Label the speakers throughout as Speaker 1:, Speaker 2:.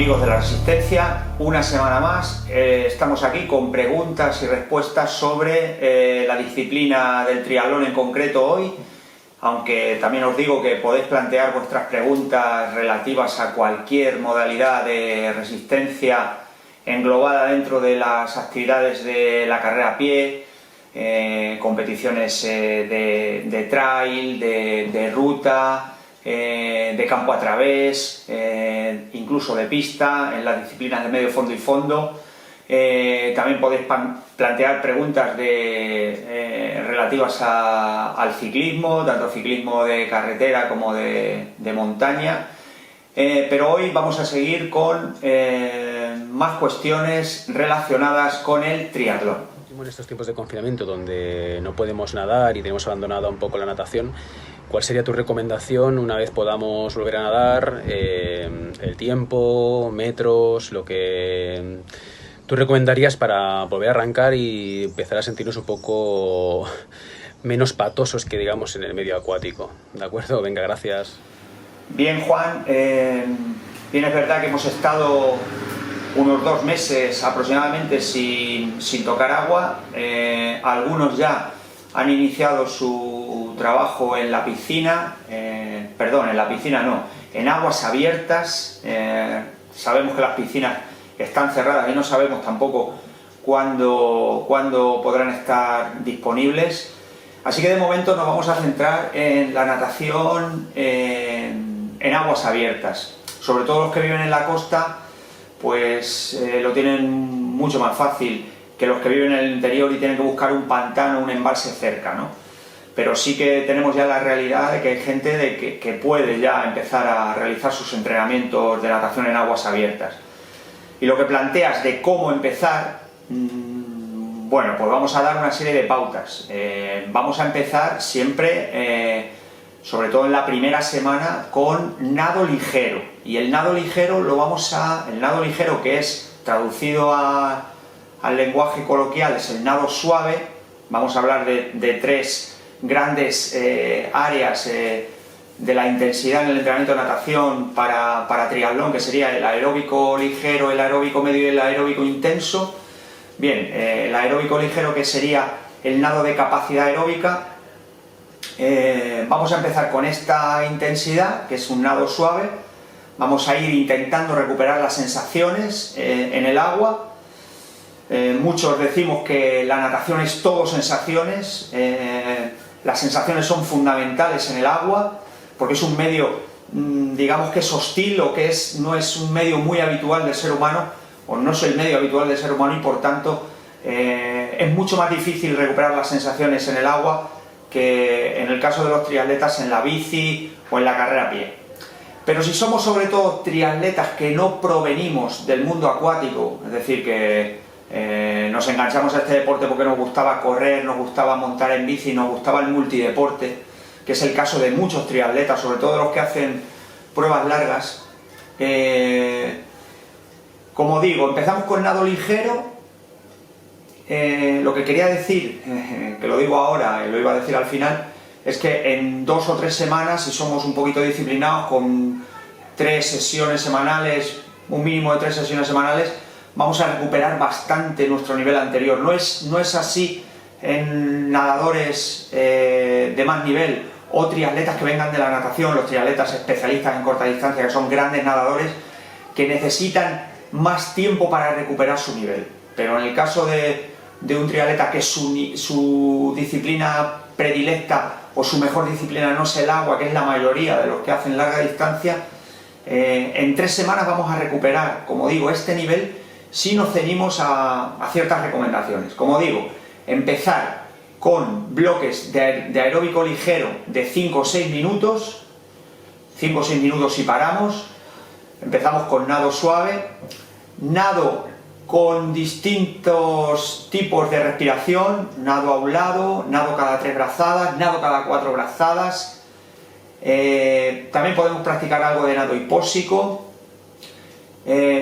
Speaker 1: Amigos de la Resistencia, una semana más estamos aquí con preguntas y respuestas sobre la disciplina del triatlón en concreto hoy, aunque también os digo que podéis plantear vuestras preguntas relativas a cualquier modalidad de resistencia englobada dentro de las actividades de la carrera a pie, competiciones de trail, de ruta, de campo a través, incluso de pista, en las disciplinas de medio fondo y fondo. También podéis plantear preguntas relativas al ciclismo, tanto ciclismo de carretera como de montaña. Pero hoy vamos a seguir con más cuestiones relacionadas con el triatlón.
Speaker 2: En estos tiempos de confinamiento donde no podemos nadar y tenemos abandonado un poco la natación, ¿cuál sería tu recomendación una vez podamos volver a nadar? El tiempo, metros, lo que tú recomendarías para volver a arrancar y empezar a sentirnos un poco menos patosos que digamos en el medio acuático. ¿De acuerdo? Venga, gracias.
Speaker 1: Bien, Juan, bien es verdad que hemos estado unos 2 meses aproximadamente sin tocar agua. Algunos ya han iniciado su trabajo en la piscina, en aguas abiertas. Sabemos que las piscinas están cerradas y no sabemos tampoco cuándo podrán estar disponibles. Así que de momento nos vamos a centrar en la natación en aguas abiertas. Sobre todo los que viven en la costa, pues lo tienen mucho más fácil que los que viven en el interior y tienen que buscar un pantano, un embalse cerca, ¿no? Pero sí que tenemos ya la realidad de que hay gente que puede ya empezar a realizar sus entrenamientos de natación en aguas abiertas. Y lo que planteas de cómo empezar, bueno, pues vamos a dar una serie de pautas. Vamos a empezar siempre, sobre todo en la primera semana, con nado ligero. Y el nado ligero que es traducido al lenguaje coloquial, es el nado suave. Vamos a hablar de 3 grandes áreas de la intensidad en el entrenamiento de natación para triatlón, que sería el aeróbico ligero, el aeróbico medio y el aeróbico intenso. Bien, el aeróbico ligero, que sería el nado de capacidad aeróbica. Vamos a empezar con esta intensidad, que es un nado suave. Vamos a ir intentando recuperar las sensaciones en el agua. Muchos decimos que la natación es todo sensaciones. Las sensaciones son fundamentales en el agua, porque es un medio, digamos que es hostil, o que no es un medio muy habitual del ser humano, o no es el medio habitual del ser humano, y por tanto es mucho más difícil recuperar las sensaciones en el agua que en el caso de los triatletas en la bici o en la carrera a pie. Pero si somos sobre todo triatletas que no provenimos del mundo acuático, es decir, que nos enganchamos a este deporte porque nos gustaba correr, nos gustaba montar en bici, nos gustaba el multideporte, que es el caso de muchos triatletas, sobre todo los que hacen pruebas largas, como digo, empezamos con nado ligero. Lo que quería decir, que lo digo ahora y lo iba a decir al final, es que en 2 o 3 semanas, si somos un poquito disciplinados, con 3 sesiones semanales, un mínimo de 3 sesiones semanales, vamos a recuperar bastante nuestro nivel anterior. No es así en nadadores de más nivel o triatletas que vengan de la natación, los triatletas especialistas en corta distancia, que son grandes nadadores, que necesitan más tiempo para recuperar su nivel. Pero en el caso de un triatleta que su disciplina predilecta o su mejor disciplina no es el agua, que es la mayoría de los que hacen larga distancia, en 3 semanas vamos a recuperar, como digo, este nivel si nos ceñimos a ciertas recomendaciones. Como digo, empezar con bloques de aeróbico ligero de 5 o 6 minutos, 5 o 6 minutos y paramos. Empezamos con nado suave, nado con distintos tipos de respiración, nado a un lado, nado cada 3 brazadas, nado cada 4 brazadas. También podemos practicar algo de nado hipóxico,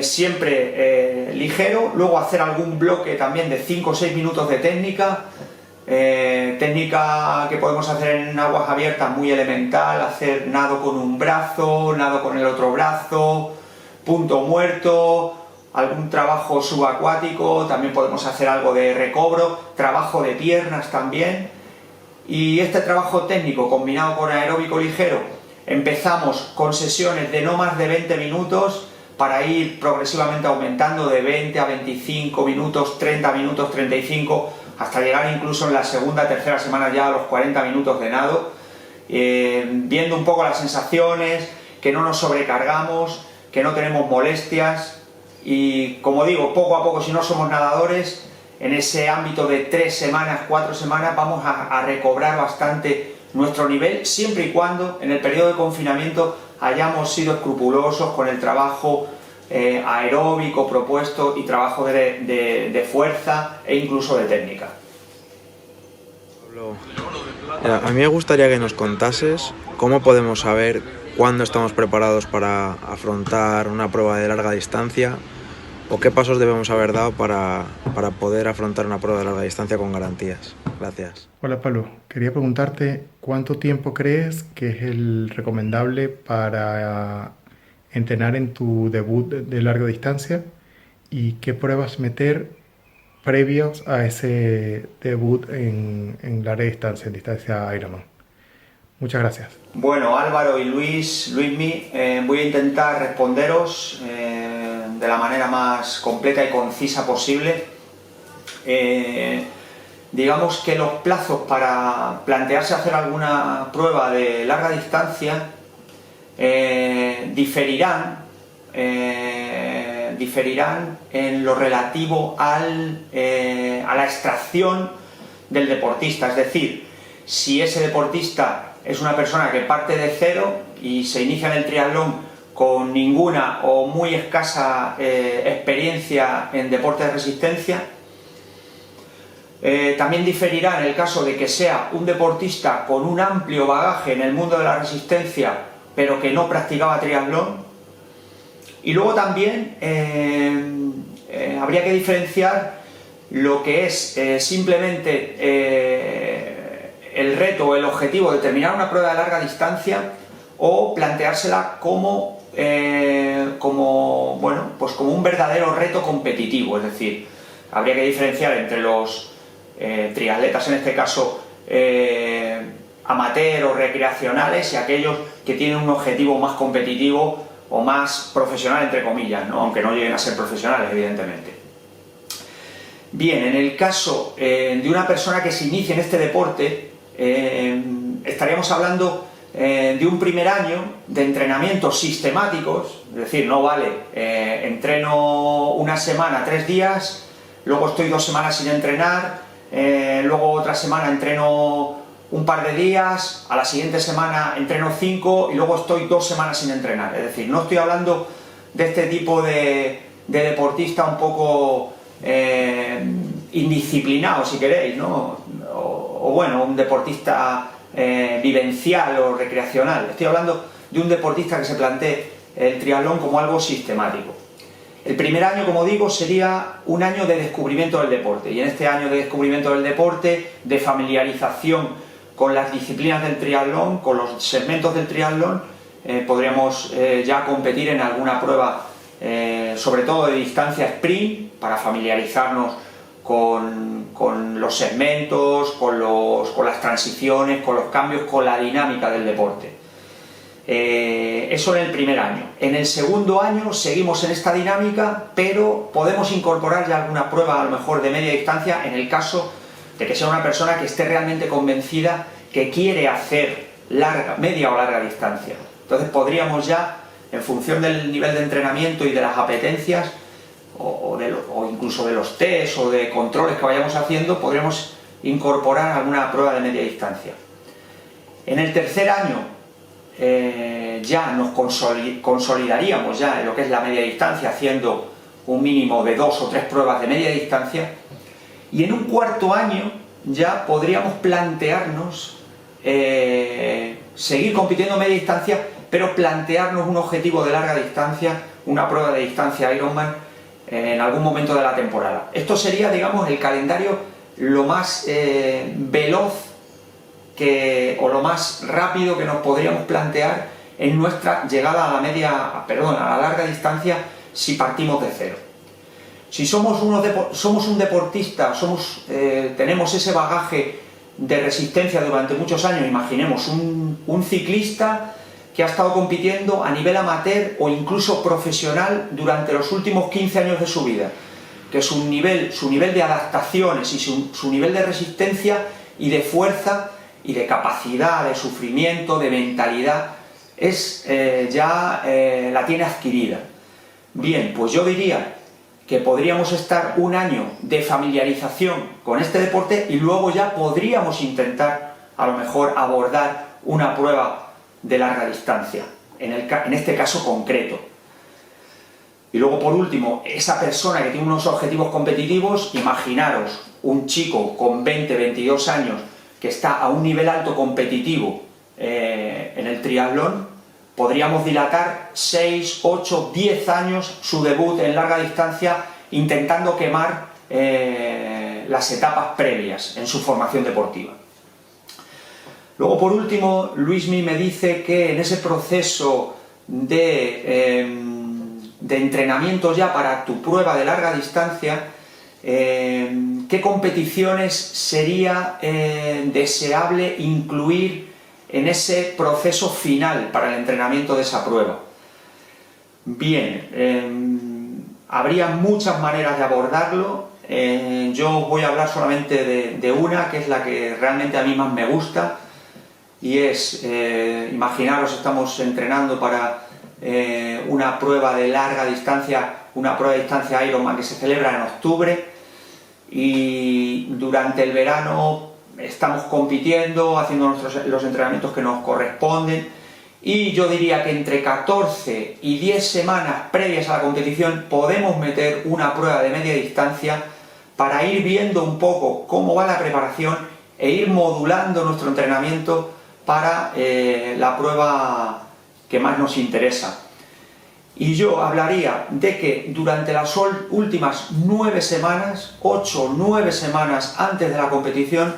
Speaker 1: siempre ligero. Luego hacer algún bloque también de 5 o 6 minutos de técnica, técnica que podemos hacer en aguas abiertas muy elemental, hacer nado con un brazo, nado con el otro brazo, punto muerto, algún trabajo subacuático, también podemos hacer algo de recobro, trabajo de piernas también. Y este trabajo técnico combinado con aeróbico ligero, empezamos con sesiones de no más de 20 minutos para ir progresivamente aumentando de 20 a 25 minutos, 30 minutos, 35, hasta llegar incluso en la segunda, tercera semana ya a los 40 minutos de nado, viendo un poco las sensaciones, que no nos sobrecargamos, que no tenemos molestias. Y como digo, poco a poco, si no somos nadadores, en ese ámbito de 3 semanas, 4 semanas, vamos a recobrar bastante nuestro nivel, siempre y cuando en el periodo de confinamiento hayamos sido escrupulosos con el trabajo aeróbico propuesto y trabajo de fuerza e incluso de técnica.
Speaker 3: A mí me gustaría que nos contases cómo podemos saber cuándo estamos preparados para afrontar una prueba de larga distancia o qué pasos debemos haber dado para poder afrontar una prueba de larga distancia con garantías. Gracias.
Speaker 4: Hola Pablo, quería preguntarte cuánto tiempo crees que es el recomendable para entrenar en tu debut de larga distancia y qué pruebas meter previos a ese debut en larga distancia, en distancia Ironman. Muchas gracias.
Speaker 1: Bueno, Álvaro y Luismi, voy a intentar responderos de la manera más completa y concisa posible. Digamos que los plazos para plantearse hacer alguna prueba de larga distancia diferirán en lo relativo a la extracción del deportista. Es decir, si ese deportista es una persona que parte de cero y se inicia en el triatlón con ninguna o muy escasa experiencia en deporte de resistencia, también diferirá en el caso de que sea un deportista con un amplio bagaje en el mundo de la resistencia pero que no practicaba triatlón. Y luego también habría que diferenciar lo que es simplemente el reto o el objetivo de terminar una prueba de larga distancia o planteársela como un verdadero reto competitivo. Es decir, habría que diferenciar entre los triatletas, en este caso amateur o recreacionales, y aquellos que tienen un objetivo más competitivo o más profesional, entre comillas, ¿no? Aunque no lleguen a ser profesionales, evidentemente. Bien, en el caso de una persona que se inicie en este deporte, estaríamos hablando de un primer año de entrenamientos sistemáticos. Es decir, no vale, entreno una semana, 3 días, luego estoy 2 semanas sin entrenar, luego otra semana entreno un par de días, a la siguiente semana entreno 5 y luego estoy 2 semanas sin entrenar. Es decir, no estoy hablando de este tipo de deportista un poco indisciplinado, si queréis, ¿no? O bueno, un deportista vivencial o recreacional. Estoy hablando de un deportista que se plantee el triatlón como algo sistemático. El primer año, como digo, sería un año de descubrimiento del deporte, y en este año de descubrimiento del deporte, de familiarización con las disciplinas del triatlón, con los segmentos del triatlón, podríamos ya competir en alguna prueba, sobre todo de distancia sprint, para familiarizarnos con los segmentos, con las transiciones, con los cambios, con la dinámica del deporte. Eso en el primer año. En el segundo año seguimos en esta dinámica, pero podemos incorporar ya alguna prueba, a lo mejor de media distancia, en el caso de que sea una persona que esté realmente convencida que quiere hacer media o larga distancia. Entonces podríamos ya, en función del nivel de entrenamiento y de las apetencias, o incluso de los test o de controles que vayamos haciendo, podríamos incorporar alguna prueba de media distancia. En el tercer año ya nos consolidaríamos ya en lo que es la media distancia, haciendo un mínimo de 2 o 3 pruebas de media distancia, y en un cuarto año ya podríamos plantearnos seguir compitiendo media distancia, pero plantearnos un objetivo de larga distancia, una prueba de distancia Ironman en algún momento de la temporada. Esto sería, digamos, el calendario lo más veloz o lo más rápido que nos podríamos plantear en nuestra llegada a la larga distancia si partimos de cero. Si somos un deportista, tenemos ese bagaje de resistencia durante muchos años, imaginemos un ciclista que ha estado compitiendo a nivel amateur o incluso profesional durante los últimos 15 años de su vida, que su nivel de adaptaciones y su nivel de resistencia y de fuerza y de capacidad, de sufrimiento, de mentalidad, la tiene adquirida. Bien, pues yo diría que podríamos estar un año de familiarización con este deporte y luego ya podríamos intentar, a lo mejor, abordar una prueba de larga distancia, en este caso concreto. Y luego, por último, esa persona que tiene unos objetivos competitivos, imaginaros un chico con 20, 22 años que está a un nivel alto competitivo en el triatlón, podríamos dilatar 6, 8, 10 años su debut en larga distancia intentando quemar las etapas previas en su formación deportiva. Luego, por último, Luismi me dice que en ese proceso de entrenamiento ya para tu prueba de larga distancia, ¿qué competiciones sería deseable incluir en ese proceso final para el entrenamiento de esa prueba? Bien, habría muchas maneras de abordarlo. Yo voy a hablar solamente de una, que es la que realmente a mí más me gusta, y es, imaginaros, estamos entrenando para una prueba de larga distancia, una prueba de distancia Ironman que se celebra en octubre, y durante el verano estamos compitiendo, haciendo los entrenamientos que nos corresponden, y yo diría que entre 14 y 10 semanas previas a la competición podemos meter una prueba de media distancia para ir viendo un poco cómo va la preparación e ir modulando nuestro entrenamiento para la prueba que más nos interesa. Y yo hablaría de que durante las últimas 9 semanas, 8 o 9 semanas antes de la competición,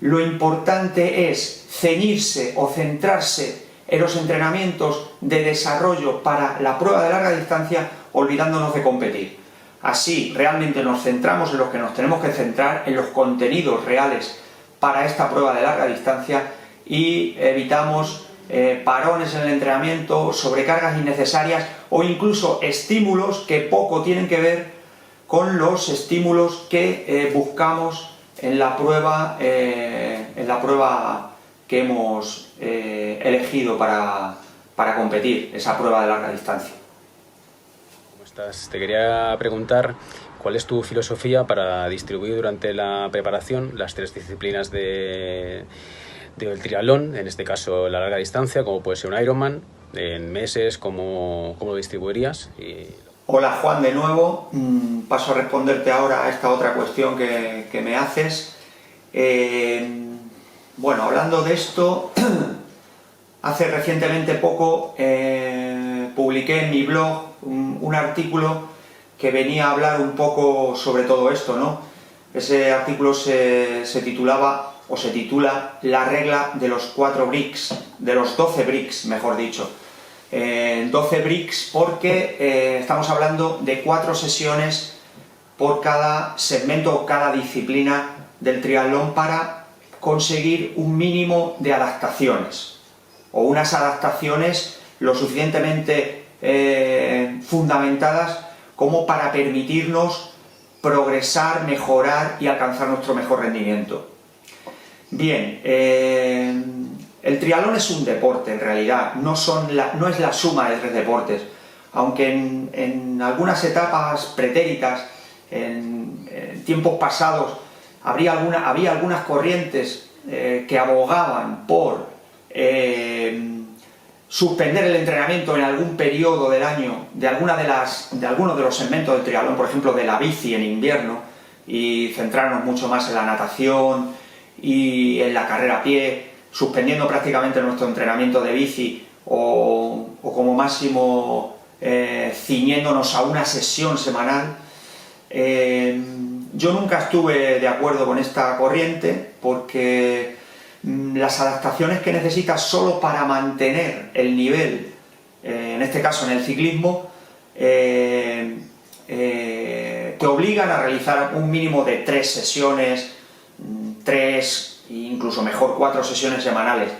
Speaker 1: lo importante es ceñirse o centrarse en los entrenamientos de desarrollo para la prueba de larga distancia, olvidándonos de competir. Así realmente nos centramos en los que nos tenemos que centrar, en los contenidos reales para esta prueba de larga distancia, y evitamos parones en el entrenamiento, sobrecargas innecesarias o incluso estímulos que poco tienen que ver con los estímulos que buscamos en la prueba que hemos elegido para competir, esa prueba de larga distancia.
Speaker 2: ¿Cómo estás? Te quería preguntar cuál es tu filosofía para distribuir durante la preparación las 3 disciplinas del triatlón, en este caso la larga distancia, como puede ser un Ironman, en meses, ¿cómo lo distribuirías?
Speaker 1: Hola Juan, de nuevo. Paso a responderte ahora a esta otra cuestión que me haces. Bueno, hablando de esto, hace recientemente poco publiqué en mi blog un artículo que venía a hablar un poco sobre todo esto, ¿no? Ese artículo se titula La regla de los 4 bricks, de los 12 bricks, mejor dicho. 12 bricks porque estamos hablando de 4 sesiones por cada segmento o cada disciplina del triatlón para conseguir un mínimo de adaptaciones, o unas adaptaciones lo suficientemente fundamentadas como para permitirnos progresar, mejorar y alcanzar nuestro mejor rendimiento. Bien, el triatlón es un deporte en realidad, no es la suma de 3 deportes, aunque en algunas etapas pretéritas, en tiempos pasados, había algunas corrientes que abogaban por suspender el entrenamiento en algún periodo del año de algunos de los segmentos del triatlón, por ejemplo de la bici en invierno, y centrarnos mucho más en la natación y en la carrera a pie, suspendiendo prácticamente nuestro entrenamiento de bici o como máximo ciñéndonos a una sesión semanal. Yo nunca estuve de acuerdo con esta corriente porque las adaptaciones que necesitas solo para mantener el nivel, en este caso en el ciclismo, te obligan a realizar un mínimo de 3 sesiones, 3, incluso mejor 4 sesiones semanales.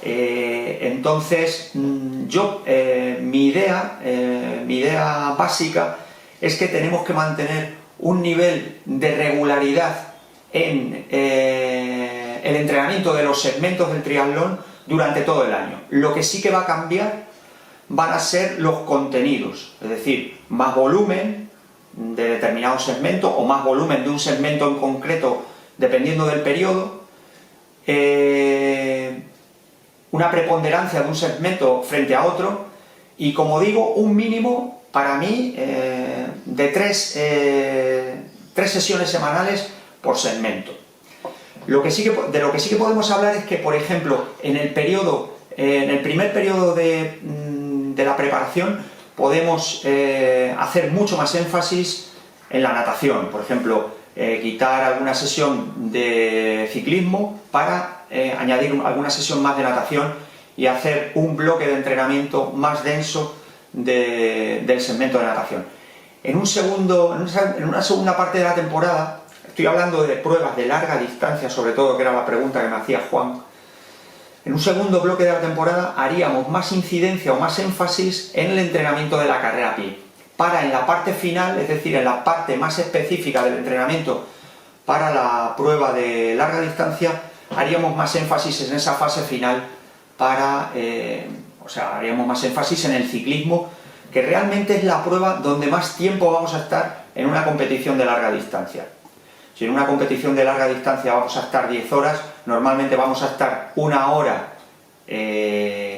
Speaker 1: Entonces, mi idea básica es que tenemos que mantener un nivel de regularidad en el entrenamiento de los segmentos del triatlón durante todo el año. Lo que sí que va a cambiar van a ser los contenidos, es decir, más volumen de determinado segmento o más volumen de un segmento en concreto dependiendo del periodo, una preponderancia de un segmento frente a otro y, como digo, un mínimo para mí de 3 sesiones semanales por segmento. De lo que sí que podemos hablar es que, por ejemplo, en el primer periodo de la preparación podemos hacer mucho más énfasis en la natación. Por ejemplo, quitar alguna sesión de ciclismo para añadir alguna sesión más de natación y hacer un bloque de entrenamiento más denso del segmento de natación. En una segunda parte de la temporada, estoy hablando de pruebas de larga distancia, sobre todo, que era la pregunta que me hacía Juan. En un segundo bloque de la temporada haríamos más incidencia o más énfasis en el entrenamiento de la carrera a pie, para en la parte final, es decir, en la parte más específica del entrenamiento para la prueba de larga distancia, haríamos más énfasis en esa fase final haríamos más énfasis en el ciclismo, que realmente es la prueba donde más tiempo vamos a estar en una competición de larga distancia. Si en una competición de larga distancia vamos a estar 10 horas, normalmente vamos a estar 1 hora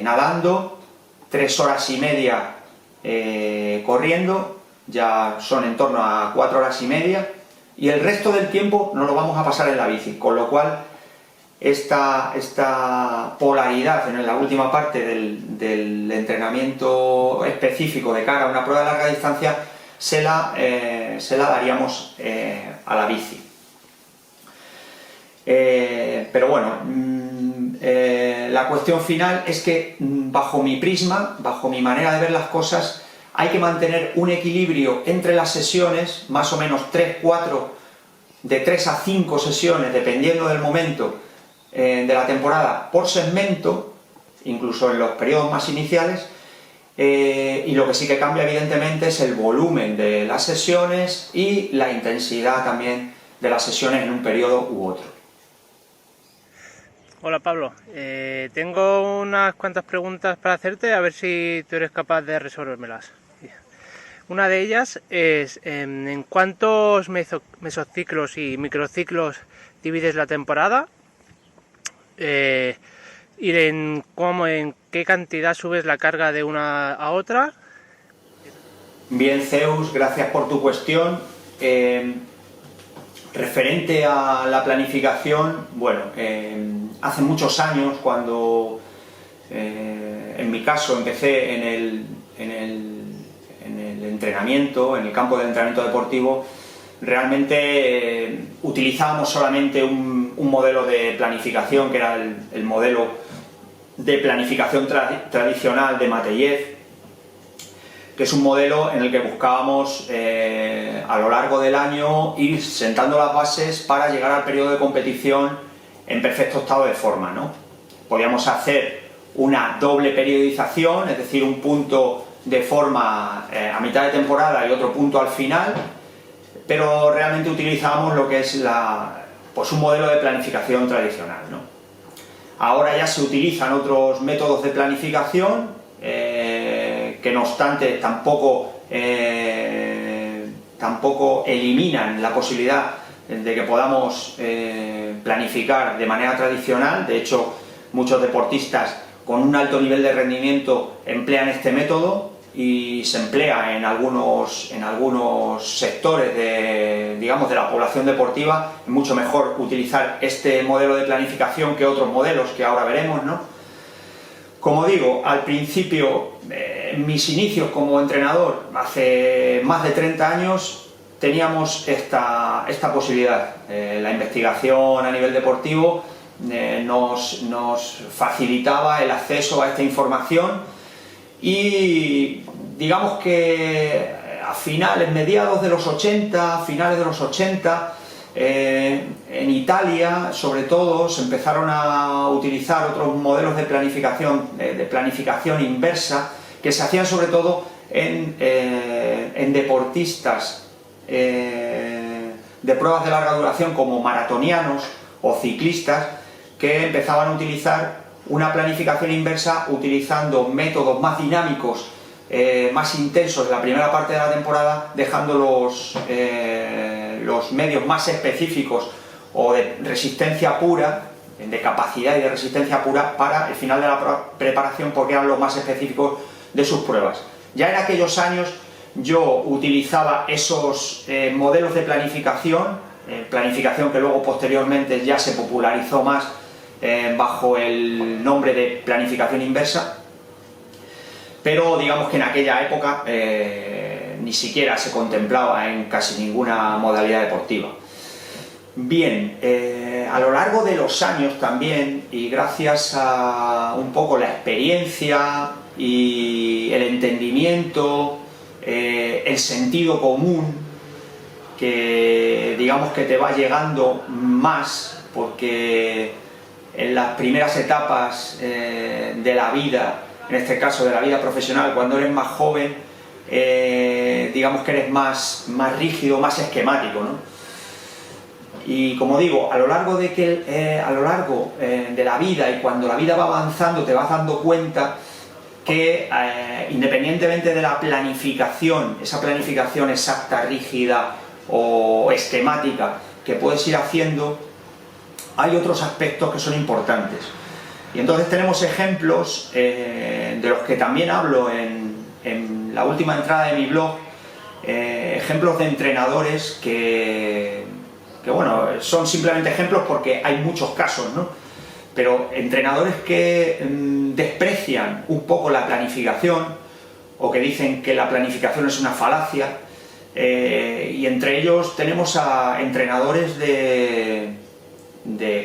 Speaker 1: nadando, 3 horas y media corriendo, ya son en torno a 4 horas y media, y el resto del tiempo nos lo vamos a pasar en la bici, con lo cual esta polaridad en la última parte del entrenamiento específico de cara a una prueba de larga distancia se la daríamos a la bici. Pero bueno, la cuestión final es que bajo mi prisma, bajo mi manera de ver las cosas, hay que mantener un equilibrio entre las sesiones, más o menos 3, 4, de 3 a 5 sesiones, dependiendo del momento de la temporada, por segmento, incluso en los periodos más iniciales, y lo que sí que cambia evidentemente es el volumen de las sesiones y la intensidad también de las sesiones en un periodo u otro.
Speaker 5: Hola Pablo, tengo unas cuantas preguntas para hacerte, a ver si tú eres capaz de resolvérmelas. Una de ellas es ¿en cuántos mesociclos y microciclos divides la temporada? Y en qué cantidad subes la carga de una a otra.
Speaker 1: Bien, Zeus, gracias por tu cuestión. Referente a la planificación, bueno, hace muchos años, cuando en mi caso empecé en el entrenamiento, en el campo del entrenamiento deportivo, realmente utilizábamos solamente un modelo de planificación, que era el modelo de planificación tradicional de Mateyev, que es un modelo en el que buscábamos a lo largo del año ir sentando las bases para llegar al periodo de competición en perfecto estado de forma, ¿no? Podíamos hacer una doble periodización, es decir, un punto de forma a mitad de temporada y otro punto al final, pero realmente utilizábamos lo que es un modelo de planificación tradicional, ¿no? Ahora ya se utilizan otros métodos de planificación que no obstante tampoco eliminan la posibilidad de que podamos planificar de manera tradicional. De hecho, muchos deportistas con un alto nivel de rendimiento emplean este método y se emplea en algunos sectores de la población deportiva. Es mucho mejor utilizar este modelo de planificación que otros modelos que ahora veremos, ¿no? Como digo, al principio, en mis inicios como entrenador, hace más de 30 años, teníamos esta posibilidad. La investigación a nivel deportivo nos facilitaba el acceso a esta información y digamos que a mediados de los 80, finales de los 80, en Italia sobre todo se empezaron a utilizar otros modelos de planificación inversa que se hacían sobre todo en deportistas de pruebas de larga duración como maratonianos o ciclistas que empezaban a utilizar una planificación inversa utilizando métodos más dinámicos, más intensos en la primera parte de la temporada, dejando los medios más específicos o de resistencia pura, de capacidad y de resistencia pura para el final de la preparación, porque eran los más específicos de sus pruebas. Ya en aquellos años yo utilizaba esos modelos de planificación que luego posteriormente ya se popularizó más bajo el nombre de planificación inversa, pero digamos que en aquella época ni siquiera se contemplaba en casi ninguna modalidad deportiva. Bien, a lo largo de los años también, y gracias a un poco la experiencia y el entendimiento, el sentido común, que digamos que te va llegando más, porque en las primeras etapas de la vida, en este caso de la vida profesional, cuando eres más joven, digamos que eres más rígido, más esquemático, ¿no? Y como digo, a lo largo de la vida, y cuando la vida va avanzando, te vas dando cuenta que independientemente de la planificación, esa planificación exacta, rígida o esquemática que puedes ir haciendo, hay otros aspectos que son importantes. Y entonces tenemos ejemplos de los que también hablo en la última entrada de mi blog, ejemplos de entrenadores que bueno, son simplemente ejemplos porque hay muchos casos, ¿no? Pero entrenadores que desprecian un poco la planificación o que dicen que la planificación es una falacia, y entre ellos tenemos a entrenadores de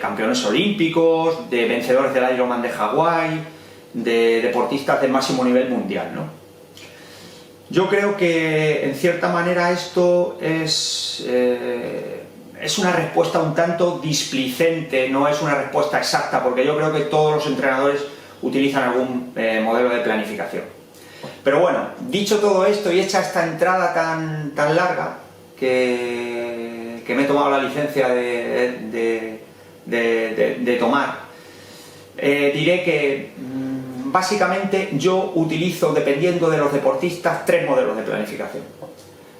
Speaker 1: campeones olímpicos, de vencedores del Ironman de Hawái, de deportistas de máximo nivel mundial, ¿no? Yo creo que en cierta manera esto es una respuesta un tanto displicente, no es una respuesta exacta, porque yo creo que todos los entrenadores utilizan algún modelo de planificación. Pero bueno, dicho todo esto y hecha esta entrada tan larga, que me he tomado la licencia de tomar, diré que básicamente yo utilizo, dependiendo de los deportistas, 3 modelos de planificación.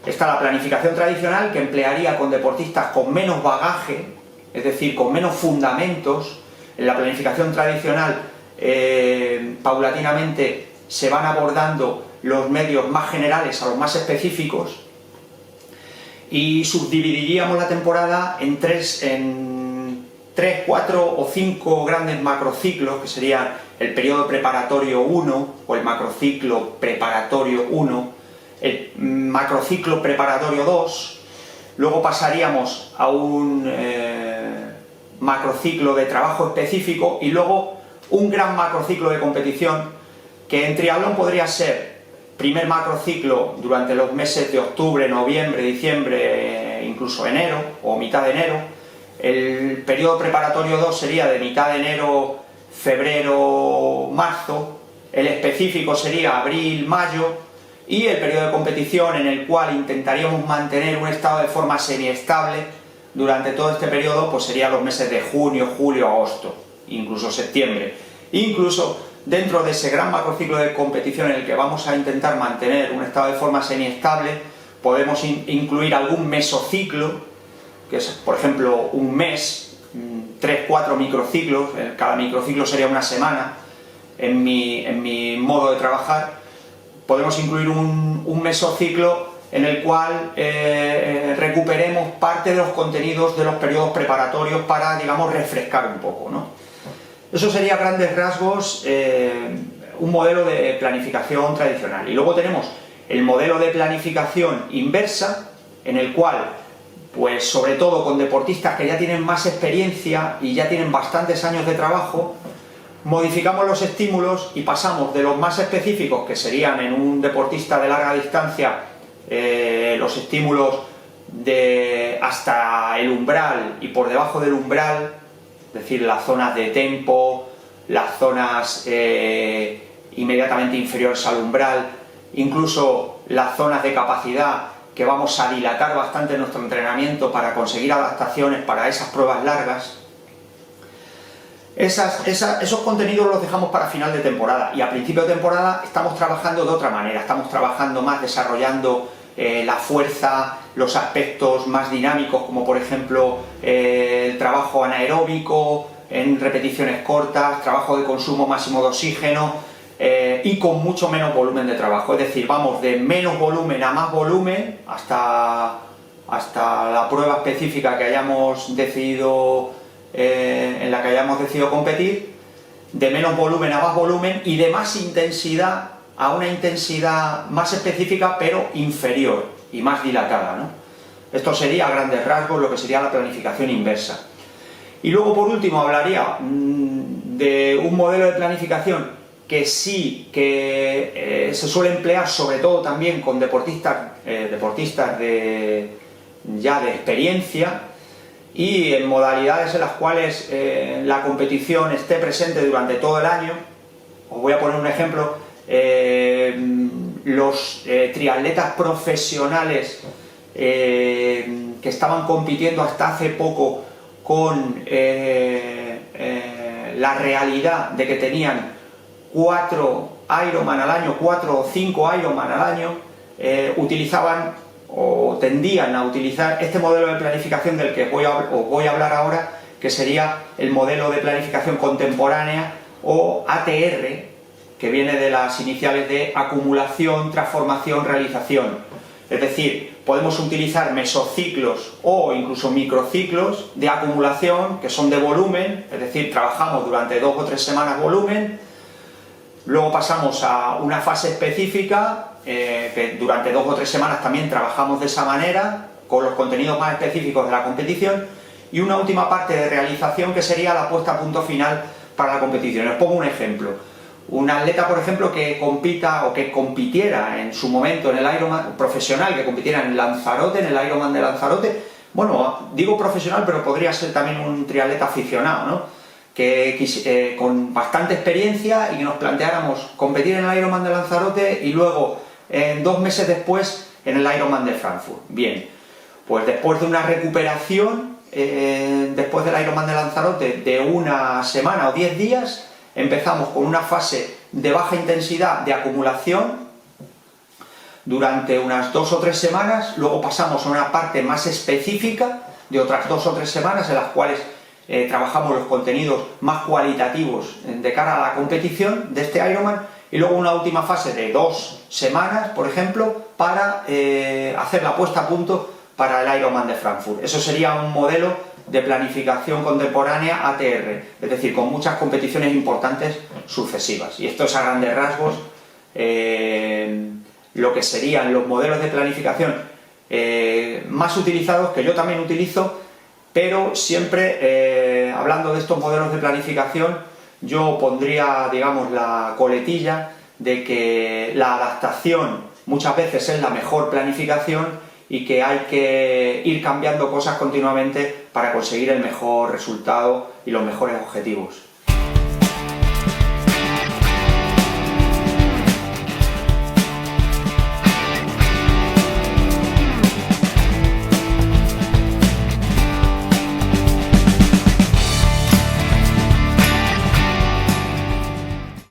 Speaker 1: Está la planificación tradicional, que emplearía con deportistas con menos bagaje, es decir, con menos fundamentos. En la planificación tradicional, paulatinamente se van abordando los medios más generales a los más específicos, y subdividiríamos la temporada en 3, 4 o 5 grandes macrociclos, que serían el periodo preparatorio 1 o el macrociclo preparatorio 1, el macrociclo preparatorio 2, luego pasaríamos a un macrociclo de trabajo específico y luego un gran macrociclo de competición, que en triatlón podría ser primer macrociclo durante los meses de octubre, noviembre, diciembre, incluso enero o mitad de enero. El periodo preparatorio 2 sería de mitad de enero, febrero, marzo. El específico sería abril, mayo. Y el periodo de competición, en el cual intentaríamos mantener un estado de forma semiestable durante todo este periodo, pues serían los meses de junio, julio, agosto, incluso septiembre. Incluso dentro de ese gran macrociclo de competición en el que vamos a intentar mantener un estado de forma semiestable, podemos incluir algún mesociclo, que es, por ejemplo, un mes, 3, 4 microciclos, cada microciclo sería una semana, en mi modo de trabajar. Podemos incluir un mesociclo en el cual recuperemos parte de los contenidos de los periodos preparatorios para, digamos, refrescar un poco, ¿no? Eso sería a grandes rasgos un modelo de planificación tradicional. Y luego tenemos el modelo de planificación inversa, en el cual pues sobre todo con deportistas que ya tienen más experiencia y ya tienen bastantes años de trabajo, modificamos los estímulos y pasamos de los más específicos, que serían en un deportista de larga distancia, los estímulos hasta el umbral y por debajo del umbral, es decir, las zonas de tempo, las zonas inmediatamente inferiores al umbral, incluso las zonas de capacidad, que vamos a dilatar bastante nuestro entrenamiento para conseguir adaptaciones para esas pruebas largas. Esos contenidos los dejamos para final de temporada, y a principio de temporada estamos trabajando de otra manera, estamos trabajando más desarrollando la fuerza, los aspectos más dinámicos, como por ejemplo el trabajo anaeróbico en repeticiones cortas, trabajo de consumo máximo de oxígeno, y con mucho menos volumen de trabajo. Es decir, vamos de menos volumen a más volumen hasta la prueba específica que hayamos decidido, en la que hayamos decidido competir, de menos volumen a más volumen y de más intensidad a una intensidad más específica pero inferior y más dilatada, ¿no? Esto sería a grandes rasgos lo que sería la planificación inversa. Y luego por último hablaría de un modelo de planificación que sí que se suele emplear sobre todo también con deportistas ya de experiencia, y en modalidades en las cuales la competición esté presente durante todo el año. Os voy a poner un ejemplo: los triatletas profesionales que estaban compitiendo hasta hace poco con la realidad de que tenían 4 Ironman al año, 4 o 5 Ironman al año, utilizaban o tendían a utilizar este modelo de planificación del que os voy a hablar ahora, que sería el modelo de planificación contemporánea, o ATR, que viene de las iniciales de acumulación, transformación, realización. Es decir, podemos utilizar mesociclos o incluso microciclos de acumulación, que son de volumen, es decir, trabajamos durante 2 o 3 semanas volumen. Luego pasamos a una fase específica, que durante 2 o 3 semanas también trabajamos de esa manera, con los contenidos más específicos de la competición, y una última parte de realización que sería la puesta a punto final para la competición. Os pongo un ejemplo. Un atleta, por ejemplo, que compita o que compitiera en su momento en el Ironman profesional, que compitiera en Lanzarote, en el Ironman de Lanzarote, bueno, digo profesional, pero podría ser también un triatleta aficionado, ¿no? Que con bastante experiencia, y que nos planteáramos competir en el Ironman de Lanzarote y luego 2 meses después en el Ironman de Frankfurt. Bien, pues después de una recuperación, después del Ironman de Lanzarote de 1 semana o 10 días, empezamos con una fase de baja intensidad de acumulación durante unas 2 o 3 semanas, luego pasamos a una parte más específica de otras 2 o 3 semanas en las cuales trabajamos los contenidos más cualitativos de cara a la competición de este Ironman, y luego una última fase de 2 semanas, por ejemplo, para hacer la puesta a punto para el Ironman de Frankfurt. Eso sería un modelo de planificación contemporánea ATR, es decir, con muchas competiciones importantes sucesivas. Y esto es a grandes rasgos lo que serían los modelos de planificación más utilizados, que yo también utilizo, pero siempre hablando de estos modelos de planificación, yo pondría, digamos, la coletilla de que la adaptación muchas veces es la mejor planificación, y que hay que ir cambiando cosas continuamente para conseguir el mejor resultado y los mejores objetivos.